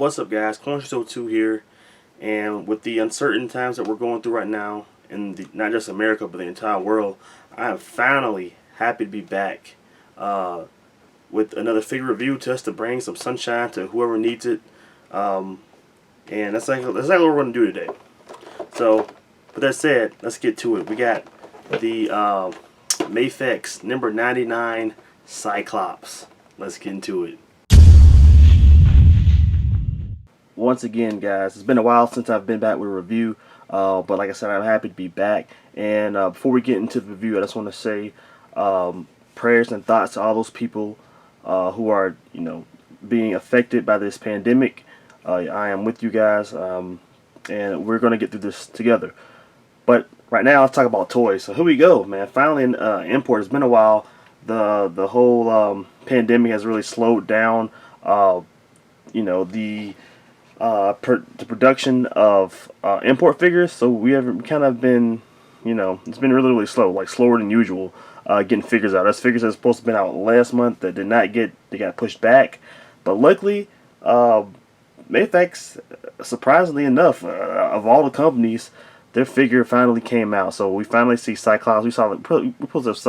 What's up, guys? Cornerstone2 here, and with the uncertain times that we're going through right now in not just America but the entire world, I am finally happy to be back with another figure review just to bring some sunshine to whoever needs it, and that's exactly what we're going to do today. So, with that said, let's get to it. We got the Mafex number 99 Cyclops. Let's get into it. Once again, guys, it's been a while since I've been back with a review, but like I said, I'm happy to be back. And before we get into the review, I just want to say prayers and thoughts to all those people who are, being affected by this pandemic. I am with you guys, and we're going to get through this together. But right now, let's talk about toys. So here we go, man. Finally, import. It's been a while. The whole pandemic has really slowed down. The production of import figures, so we have kind of been, it's been really slow, like slower than usual, getting figures out. There's figures that are supposed to have been out last month that did not get, they got pushed back, but luckily, Mafex, surprisingly enough, of all the companies, their figure finally came out. So we finally see Cyclops. We saw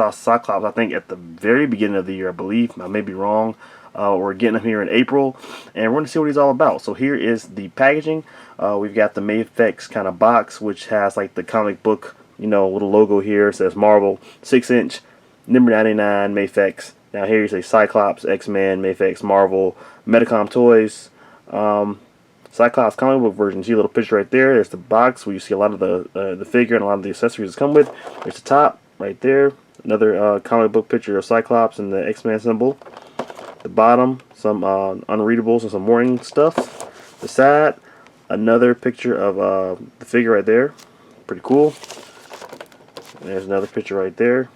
Cyclops, I think, at the very beginning of the year, I believe. I may be wrong. We're getting him here in April, and we're going to see what he's all about. So here is the packaging. We've got the Mafex kind of box, which has like the comic book, little logo here. It says Marvel, 6-inch, number 99, Mafex. Now here you say Cyclops, XMen, Mafex Marvel, Medicom toys, Cyclops comic book version. See a little picture right there. There's the box where you see a lot of the figure and a lot of the accessories it's come with. There's the top right there. Another comic book picture of Cyclops and the XMen symbol. The bottom, some unreadables and some warning stuff. The side, another picture of the figure right there. Pretty cool. And there's another picture right there.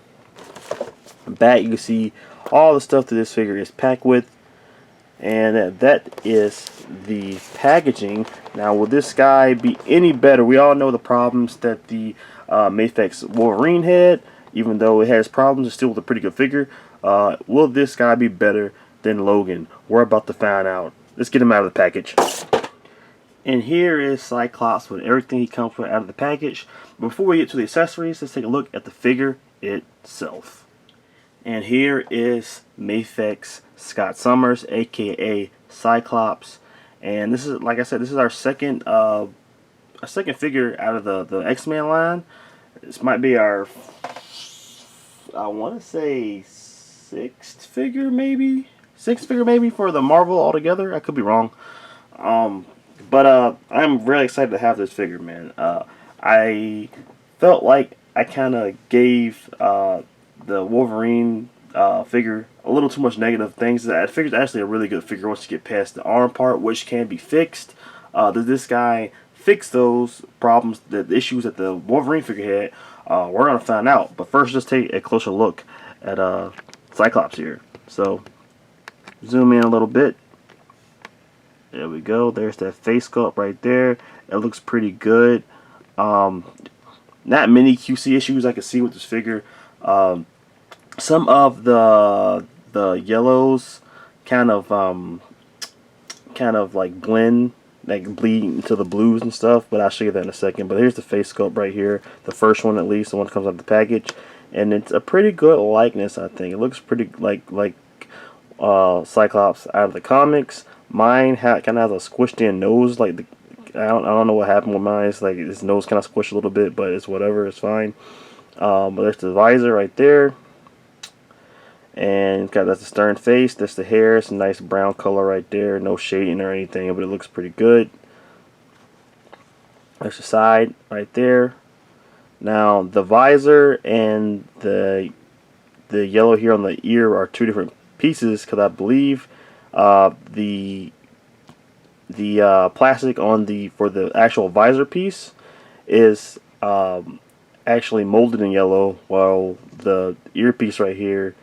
Back, you can see all the stuff that this figure is packed with. And that is the packaging. Now, will this guy be any better? We all know the problems that the Mafex Wolverine had. Even though it has problems, it's still a pretty good figure. Will this guy be better than Logan? We're about to find out. Let's get him out of the package. And here is Cyclops with everything he comes with out of the package. Before we get to the accessories, let's take a look at the figure itself. And here is Mafex Scott Summers, aka Cyclops. And this is, like I said, this is our second figure out of the X-Men line. This might be our, I want to say, sixth figure maybe for the Marvel altogether. I could be wrong, but I'm really excited to have this figure, man. I felt like I kind of gave the Wolverine figure a little too much negative things. That figure's actually a really good figure once you get past the arm part, which can be fixed. Does this guy fix those problems, the issues that the Wolverine figure had? We're gonna find out. But first, just take a closer look at Cyclops here. So zoom in a little bit. There we go. There's that face sculpt right there. It looks pretty good. Not many QC issues I can see with this figure. Some of the yellows kind of like blend, like bleed into the blues and stuff. But I'll show you that in a second. But here's the face sculpt right here. The first one, at least, the one that comes out of the package. And it's a pretty good likeness, I think. It looks pretty like Cyclops out of the comics. Mine kind of has a squished in nose, like I don't know what happened with mine. It's like his nose kind of squished a little bit, but it's whatever, it's fine. But there's the visor right there, and that's the stern face. That's the hair. It's a nice brown color right there, no shading or anything, but it looks pretty good. There's the side right there. Now the visor and the yellow here on the ear are two different pieces, because I believe the plastic on for the actual visor piece is actually molded in yellow, while the earpiece right here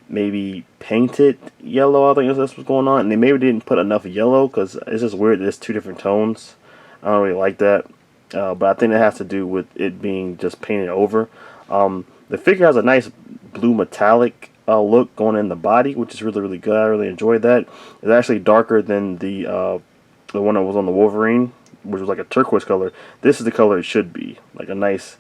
maybe painted yellow. I think that's what's going on, and they maybe didn't put enough yellow, because it's just weird that it's two different tones. I don't really like that. But I think it has to do with it being just painted over. The figure has a nice blue metallic look going in the body, which is really good. I really enjoyed that. It's actually darker than the the one that was on the Wolverine, which was like a turquoise color. This is the color it should be, like a nice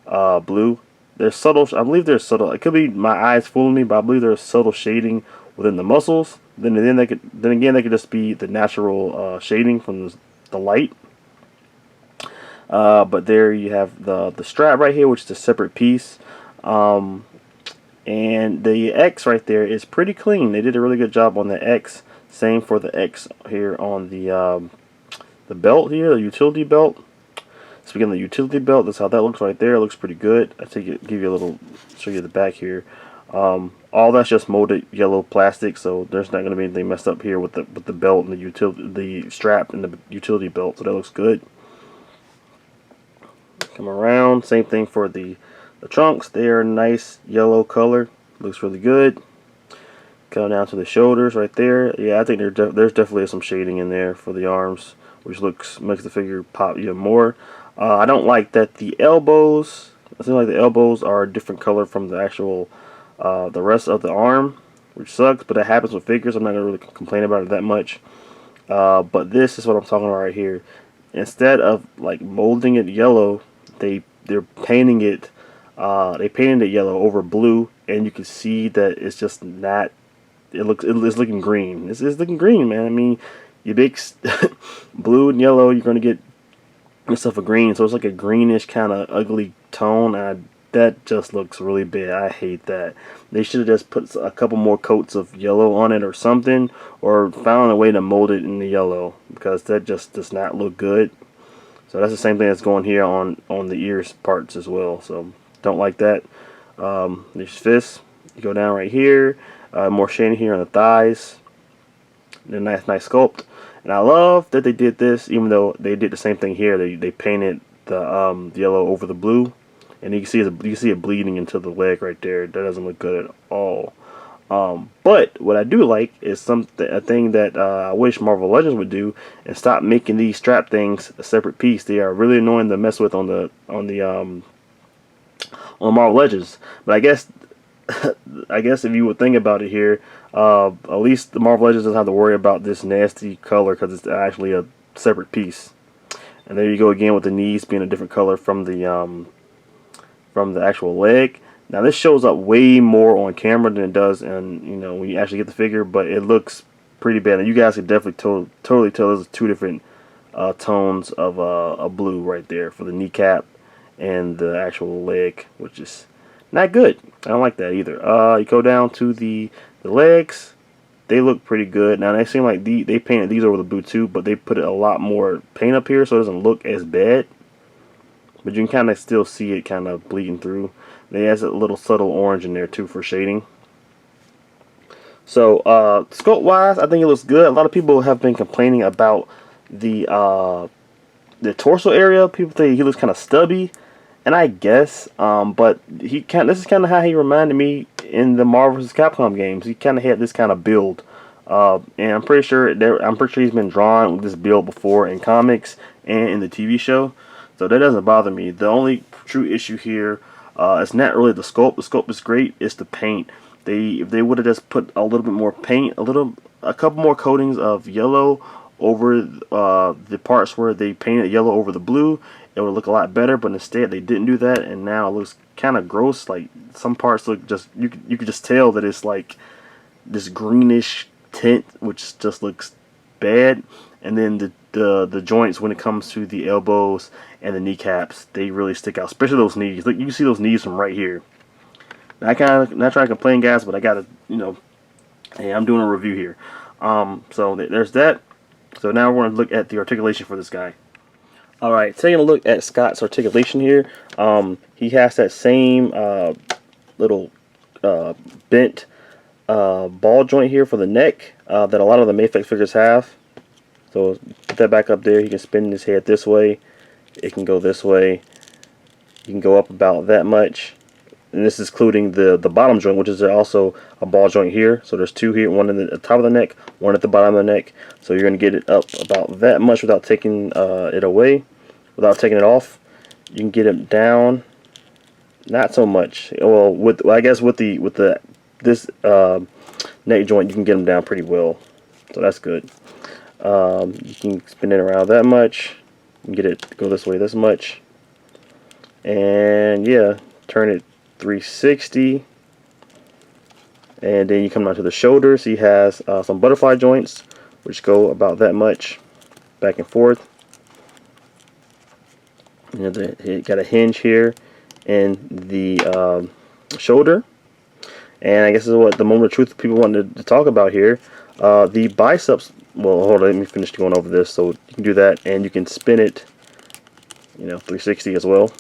blue. There's subtle, I believe there's subtle, it could be my eyes fooling me, but I believe there's subtle shading within the muscles. Then again they could just be the natural shading from the light. But there you have the strap right here, which is a separate piece. And the X right there is pretty clean. They did a really good job on the X. Same for the X here on the belt here, the utility belt. Speaking of the utility belt, that's how that looks right there. It looks pretty good. I take it, give you a little, show you the back here. All that's just molded yellow plastic, so there's not going to be anything messed up here with the belt and the strap and the utility belt. So that looks good. Come around, same thing for the trunks. They are a nice yellow color. Looks really good. Come down to the shoulders right there. Yeah, I think there's definitely some shading in there for the arms, which makes the figure pop even more. I don't like that the elbows. It seems like the elbows are a different color from the actual the rest of the arm, which sucks. But it happens with figures. I'm not gonna really complain about it that much. But this is what I'm talking about right here. Instead of like molding it yellow, they're painting it. They painted it yellow over blue, and you can see that it's just not. It's looking green. It's looking green, man. I mean, you mix blue and yellow, you're gonna get yourself a green. So it's like a greenish kind of ugly tone, and that just looks really bad. I hate that. They should have just put a couple more coats of yellow on it or something, or found a way to mold it in the yellow, because that just does not look good. So that's the same thing that's going here on the ears parts as well. So don't like that. There's fists. You go down right here. More shading here on the thighs. A nice sculpt. And I love that they did this, even though they did the same thing here. They painted the yellow over the blue, and you can see it bleeding into the leg right there. That doesn't look good at all. But what I do like is a thing that I wish Marvel Legends would do, and stop making these strap things a separate piece. They are really annoying to mess with on the Marvel Legends. But I guess if you would think about it here, at least the Marvel Legends doesn't have to worry about this nasty color, because it's actually a separate piece. And there you go again with the knees being a different color from the actual leg. Now this shows up way more on camera than it does, and when you actually get the figure, but it looks pretty bad. And you guys can definitely totally tell there's two different tones of a blue right there for the kneecap and the actual leg, which is not good. I don't like that either. You go down to the legs. They look pretty good. Now they seem like they painted these over the boot too, but they put a lot more paint up here, so it doesn't look as bad. But you can kind of still see it kind of bleeding through. They has a little subtle orange in there too for shading. So sculpt wise, I think it looks good. A lot of people have been complaining about the torso area. People think he looks kind of stubby, and I guess, but this is kind of how he reminded me in the Marvel vs. Capcom games. He kind of had this kind of build, and I'm pretty sure he's been drawn with this build before in comics and in the TV show. So that doesn't bother me. The only true issue here, it's not really the sculpt. The sculpt is great. It's the paint. If they would have just put a little bit more paint, a couple more coatings of yellow over the parts where they painted yellow over the blue, it would look a lot better. But instead they didn't do that, and now it looks kind of gross. Like some parts look just you could just tell that it's like this greenish tint, which just looks bad. And then the joints, when it comes to the elbows and the kneecaps, they really stick out, especially those knees. Look, you can see those knees from right here. Now, I kind of not trying to complain, guys, but I gotta, hey, I'm doing a review here. So there's that. So now we're gonna look at the articulation for this guy. All right, taking a look at Scott's articulation here. He has that same little bent ball joint here for the neck that a lot of the Mafex figures have. So put that back up there. He can spin his head this way. It can go this way. You can go up about that much. And this is including the bottom joint, which is also a ball joint here. So there's two here, one at the top of the neck, one at the bottom of the neck. So you're going to get it up about that much without taking it away, without taking it off. You can get it down, not so much. Well, I guess with this neck joint, you can get them down pretty well. So that's good. You can spin it around that much. You can get it to go this way this much. And yeah, turn it 360. And then you come down to the shoulders. He has some butterfly joints, which go about that much back and forth. You know, it got a hinge here in the shoulder. And I guess this is what the moment of truth people wanted to talk about here. The biceps. Well, hold on. Let me finish going over this. So you can do that, and you can spin it, 360 as well.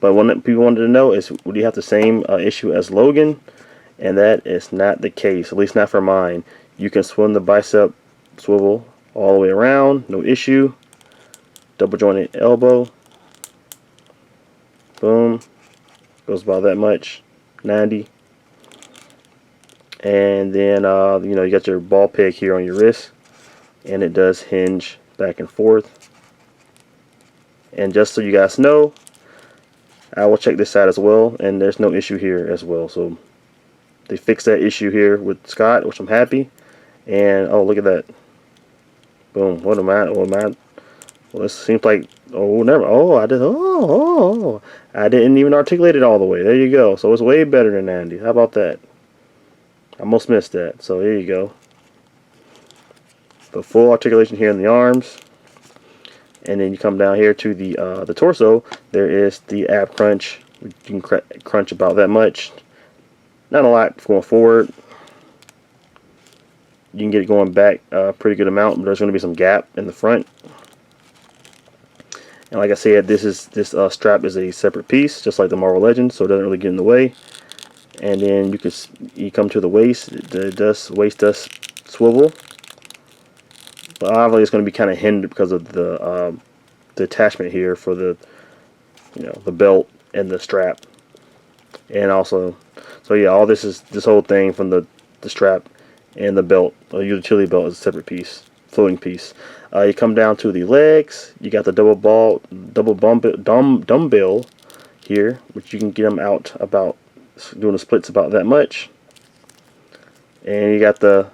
But what people wanted to know is, would you have the same issue as Logan? And that is not the case, at least not for mine. You can swing the bicep swivel all the way around, no issue. Double jointed elbow. Boom. Goes about that much. 90. And then, you got your ball peg here on your wrist. And it does hinge back and forth. And just so you guys know, I will check this side as well. And there's no issue here as well. So they fixed that issue here with Scott, which I'm happy. And oh, look at that! Boom. What am I? Well, this seems like never. I didn't even articulate it all the way. There you go. So it's way better than Andy. How about that? I almost missed that. So there you go. The full articulation here in the arms. And then you come down here to the torso. There is the ab crunch. You can crunch about that much. Not a lot going forward. You can get it going back a pretty good amount, but there's going to be some gap in the front. And like I said, this strap is a separate piece, just like the Marvel Legends, so it doesn't really get in the way. And then you come to the waist. The waist does swivel, but obviously it's going to be kind of hindered because of the attachment here for the the belt and the strap, and also. So yeah, all this whole thing from the strap and the belt, the utility belt, is a separate piece, floating piece. You come down to the legs. You got the dumbbell here, which you can get them out about doing the splits about that much. And you got the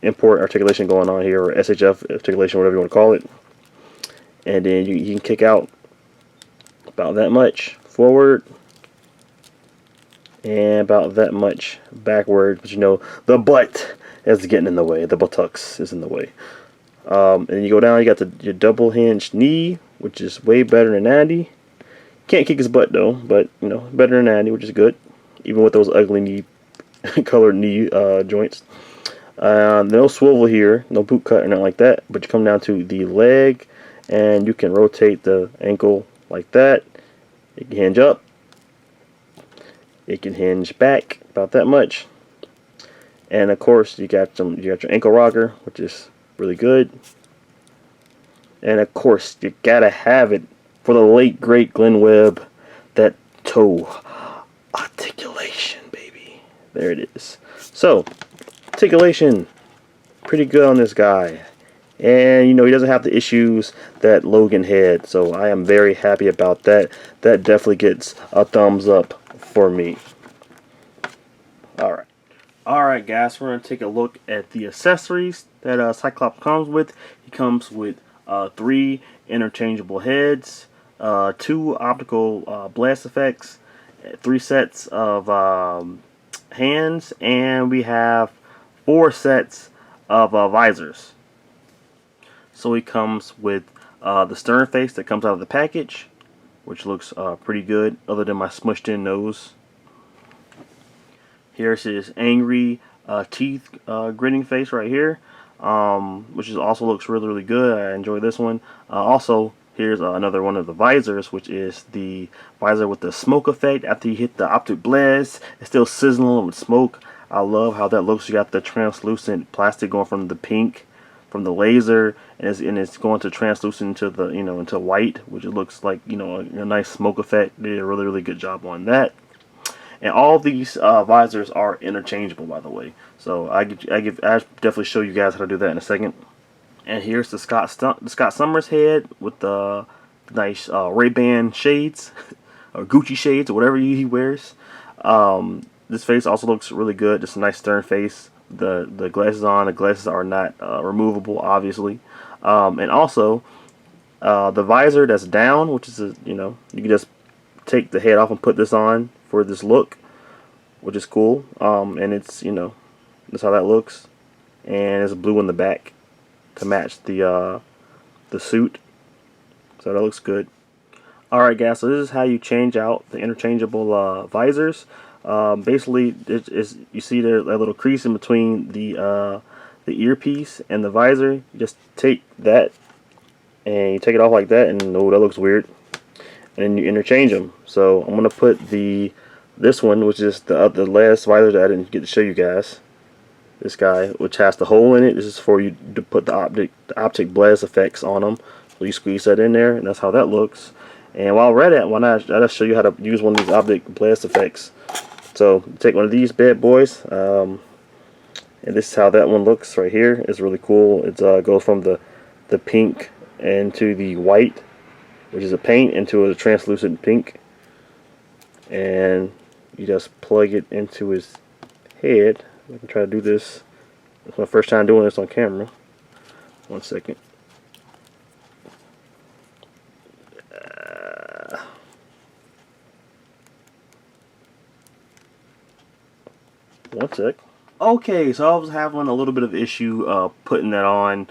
import articulation going on here, or SHF articulation, whatever you want to call it. And then you can kick out about that much forward. And about that much backward, but the butt is getting in the way. The buttocks is in the way. And you go down, you got your double hinged knee, which is way better than Andy. Can't kick his butt though, but better than Andy, which is good, even with those ugly knee colored knee joints. No swivel here, no boot cut or nothing like that. But you come down to the leg, and you can rotate the ankle like that. It can hinge up. It can hinge back about that much, and of course you got your ankle rocker, which is really good. And of course you gotta have it for the late great Glenn Webb, that toe articulation, baby. There it is. So articulation, pretty good on this guy, and he doesn't have the issues that Logan had. So I am very happy about that. That definitely gets a thumbs up for me. Alright guys, we're going to take a look at the accessories that Cyclops comes with. He comes with 3 interchangeable heads, 2 optical blast effects, 3 sets of hands, and we have 4 sets of visors. So he comes with the stern face that comes out of the package, which looks pretty good, other than my smushed in nose. Here's his angry teeth grinning face right here, which also looks really good. I enjoy this one. Also, here's another one of the visors, which is the visor with the smoke effect. After you hit the optic blast, it's still sizzling with smoke. I love how that looks. You got the translucent plastic going from the pink, from the laser, and it's going to translucent into the into white, which it looks like a nice smoke effect. They did a really good job on that. And all these visors are interchangeable, by the way. So I definitely show you guys how to do that in a second. And here's the Scott Summers head with the nice Ray-Ban shades or Gucci shades or whatever he wears. This face also looks really good. Just a nice stern face. The glasses on. The glasses are not removable, obviously. And also the visor that's down, which is you can just take the head off and put this on for this look, which is cool. And it's that's how that looks, and it's blue in the back to match the suit, so that looks good. Alright guys, so this is how you change out the interchangeable visors. Basically, you see there that little crease in between the earpiece and the visor. You just take that and you take it off like that, and oh, that looks weird. And then you interchange them. So I'm gonna put this one, which is the last visor that I didn't get to show you guys. This guy, which has the hole in it. This is for you to put the optic blast effects on them. So you squeeze that in there, and that's how that looks. And while we're at it, why not I'll show you how to use one of these optic blast effects. So take one of these bad boys, and this is how that one looks right here. It's really cool. It goes from the pink into the white, which is a paint, into a translucent pink, and you just plug it into his head. I can try to do this. It's my first time doing this on camera. One second. One sec. Okay, so I was having a little bit of issue putting that on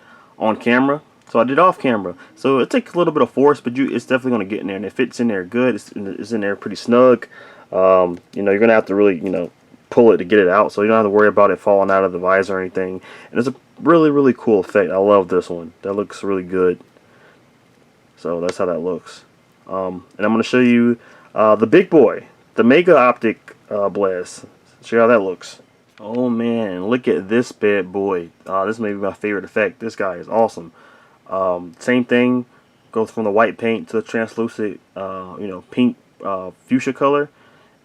camera, so I did off camera. So it takes a little bit of force, but it's definitely going to get in there, and it fits in there good. It's in there pretty snug. You're going to have to really pull it to get it out, so you don't have to worry about it falling out of the visor or anything. And it's a really cool effect. I love this one. That looks really good. So that's how that looks. And I'm going to show you the big boy, the Mega Optic Blast. See how that looks. Oh man, look at this bad boy. This may be my favorite effect. This guy is awesome. Same thing, goes from the white paint to the translucent pink fuchsia color,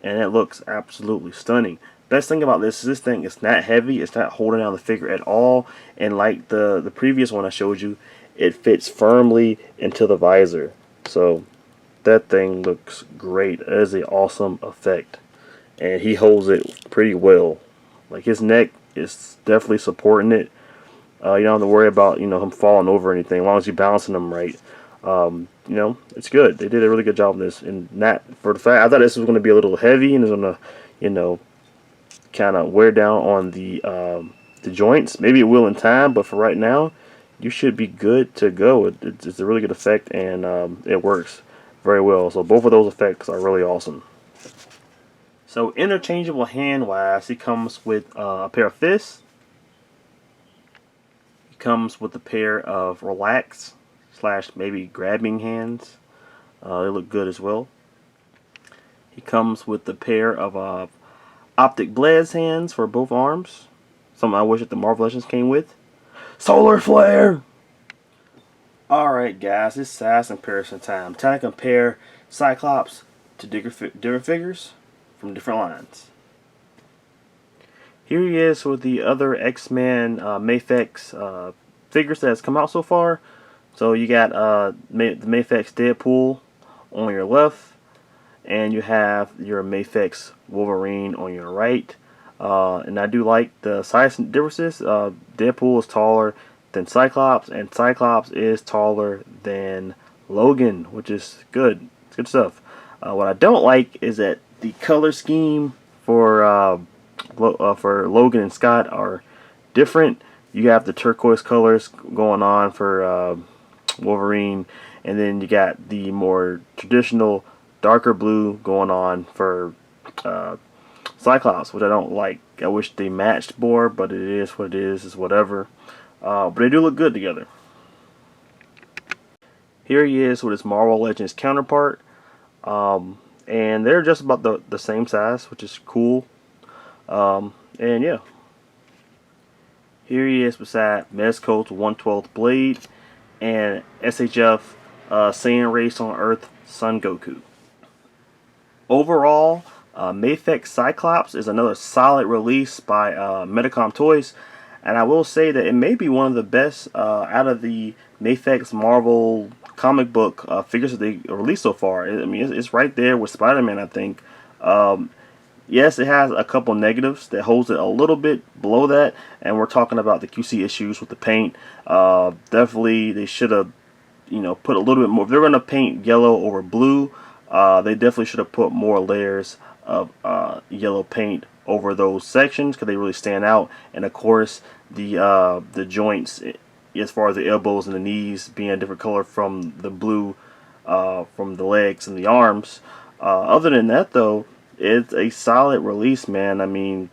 and it looks absolutely stunning. Best thing about this thing is not heavy. It's not holding down the figure at all, and like the previous one I showed you, it fits firmly into the visor. So that thing looks great. It is an awesome effect, and he holds it pretty well. Like, his neck is definitely supporting it. You don't have to worry about him falling over or anything, as long as you're balancing him right. It's good. They did a really good job on this, and not for the fact I thought this was going to be a little heavy and it's going to kind of wear down on the joints. Maybe it will in time, but for right now, you should be good to go. It's a really good effect, and it works very well. So both of those effects are really awesome. So interchangeable hand-wise, he comes with a pair of fists. He comes with a pair of relax / maybe grabbing hands. They look good as well. He comes with a pair of optic blast hands for both arms. Something I wish that the Marvel Legends came with. Solar flare! Alright guys, it's size comparison time. Time to compare Cyclops to different figures from different lines. Here he is with the other X-Men Mafex figures that has come out so far. So you got the Mafex Deadpool on your left, and you have your Mafex Wolverine on your right. And I do like the size differences. Deadpool is taller than Cyclops, and Cyclops is taller than Logan, which is good. It's good stuff. What I don't like is that the color scheme for Logan and Scott are different. You have the turquoise colors going on for Wolverine, and then you got the more traditional darker blue going on for Cyclops, which I don't like. I wish they matched more, but it is what it is. It's whatever. But they do look good together. Here he is with his Marvel Legends counterpart. And they're just about the same size, which is cool. And yeah. Here he is beside Medicom's 1/12 Blade and SHF Saiyan Race on Earth Son Goku. Overall, Mafex Cyclops is another solid release by Medicom Toys, and I will say that it may be one of the best out of the Mafex Marvel comic book figures that they released so far. I mean, it's right there with Spider-Man, I think. Yes, it has a couple negatives that holds it a little bit below that, and we're talking about the QC issues with the paint. Definitely, they should have, put a little bit more. If they're going to paint yellow over blue, they definitely should have put more layers of yellow paint over those sections because they really stand out. And of course, the joints, as far as the elbows and the knees, being a different color from the blue from the legs and the arms. Other than that, though, it's a solid release, man. I mean,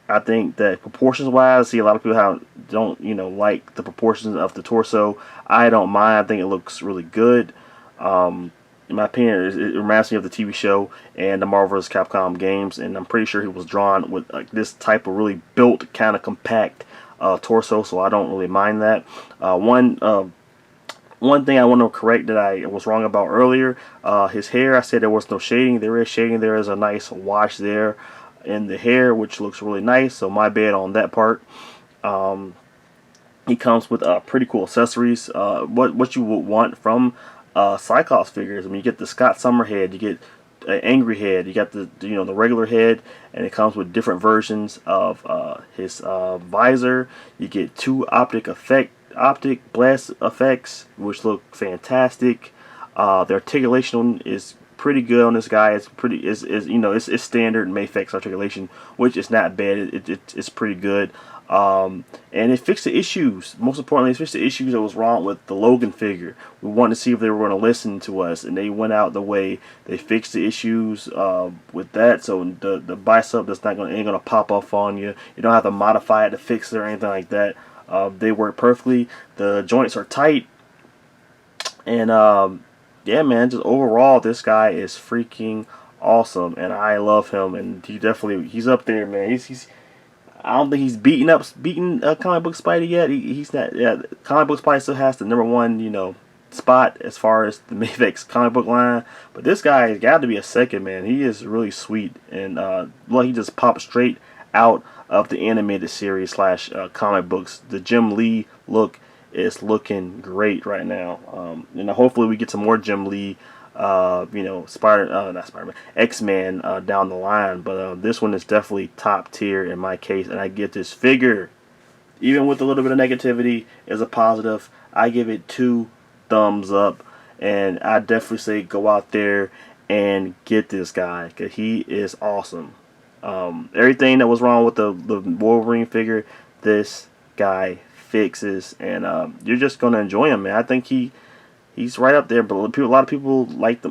I think that proportions wise, I see a lot of people don't like the proportions of the torso. I don't mind. I think it looks really good. In my opinion, it reminds me of the TV show and the Marvel vs. Capcom games, and I'm pretty sure he was drawn with like this type of really built, kind of compact torso. So I don't really mind that. One thing I want to correct that I was wrong about earlier, his hair, I said there was no shading. There is shading. There is a nice wash there in the hair, which looks really nice. So my bad on that part. He comes with pretty cool accessories. What you would want from Cyclops figures. I mean, you get the Scott Summer head, you get an angry head, you got the regular head, and it comes with different versions of his visor. You get two optic blast effects, which look fantastic. The articulation is pretty good on this guy. It's it's standard Mafex articulation, which is not bad. It's pretty good. And it fixed the issues. Most importantly, it fixed the issues that was wrong with the Logan figure. We wanted to see if they were going to listen to us, and they went out the way. They fixed the issues with that, so the bicep ain't gonna pop off on you. You don't have to modify it to fix it or anything like that. They work perfectly. The joints are tight, and yeah, man, just overall, this guy is freaking awesome, and I love him. And he's up there, man. He's I don't think he's beaten Comic Book Spidey yet. He's not. Yeah, Comic Book Spidey still has the #1, spot as far as the Mafex comic book line. But this guy has got to be a second, man. He is really sweet, and he just popped straight out of the animated series slash comic books. The Jim Lee look is looking great right now. Hopefully we get some more Jim Lee. Not Spider-Man, X-Men down the line, but this one is definitely top tier in my case, and I get this figure, even with a little bit of negativity, as a positive. I give it 2 thumbs up, and I definitely say go out there and get this guy, because he is awesome. Everything that was wrong with the Wolverine figure, this guy fixes, and you're just going to enjoy him, man. I think he's right up there, but a lot of people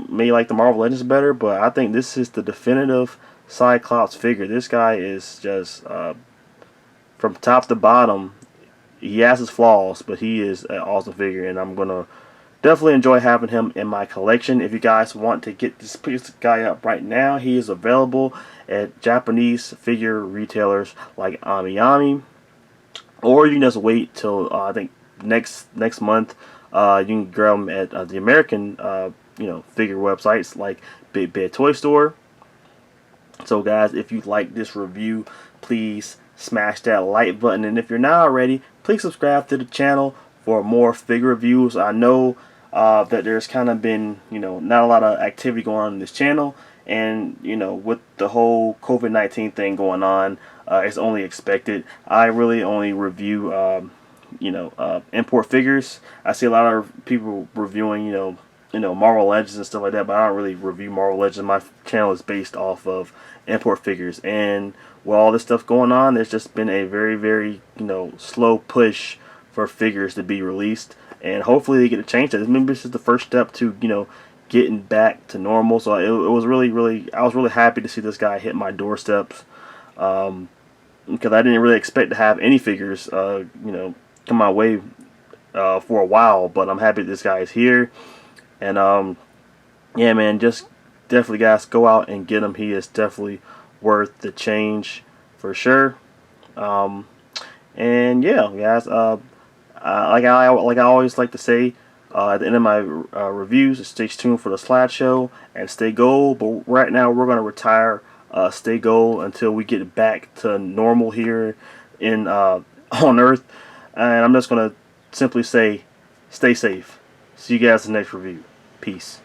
may like the Marvel Legends better, but I think this is the definitive Cyclops figure. This guy is just, from top to bottom, he has his flaws, but he is an awesome figure, and I'm going to definitely enjoy having him in my collection. If you guys want to pick this guy up right now, he is available at Japanese figure retailers like Amiyami, or you can just wait till I think next month. You can grab them at the American, figure websites like Big Bad Toy Store. So, guys, if you like this review, please smash that like button, and if you're not already, please subscribe to the channel for more figure reviews. I know that there's kind of been, not a lot of activity going on in this channel, and with the whole COVID-19 thing going on, it's only expected. I really only review import figures. I see a lot of people reviewing, Marvel Legends and stuff like that, but I don't really review Marvel Legends. My channel is based off of import figures, and with all this stuff going on, there's just been a very, very, slow push for figures to be released, and hopefully they get to change that. Maybe this is the first step to, getting back to normal. So it was really, I was really happy to see this guy hit my doorsteps, because I didn't really expect to have any figures, come my way for a while, but I'm happy this guy is here. And yeah, man, just definitely, guys, go out and get him. He is definitely worth the change for sure. And yeah, guys, like I always like to say at the end of my reviews, stay tuned for the slideshow and stay gold. But right now we're gonna retire stay gold until we get back to normal here in on Earth. And I'm just going to simply say, stay safe. See you guys in the next review. Peace.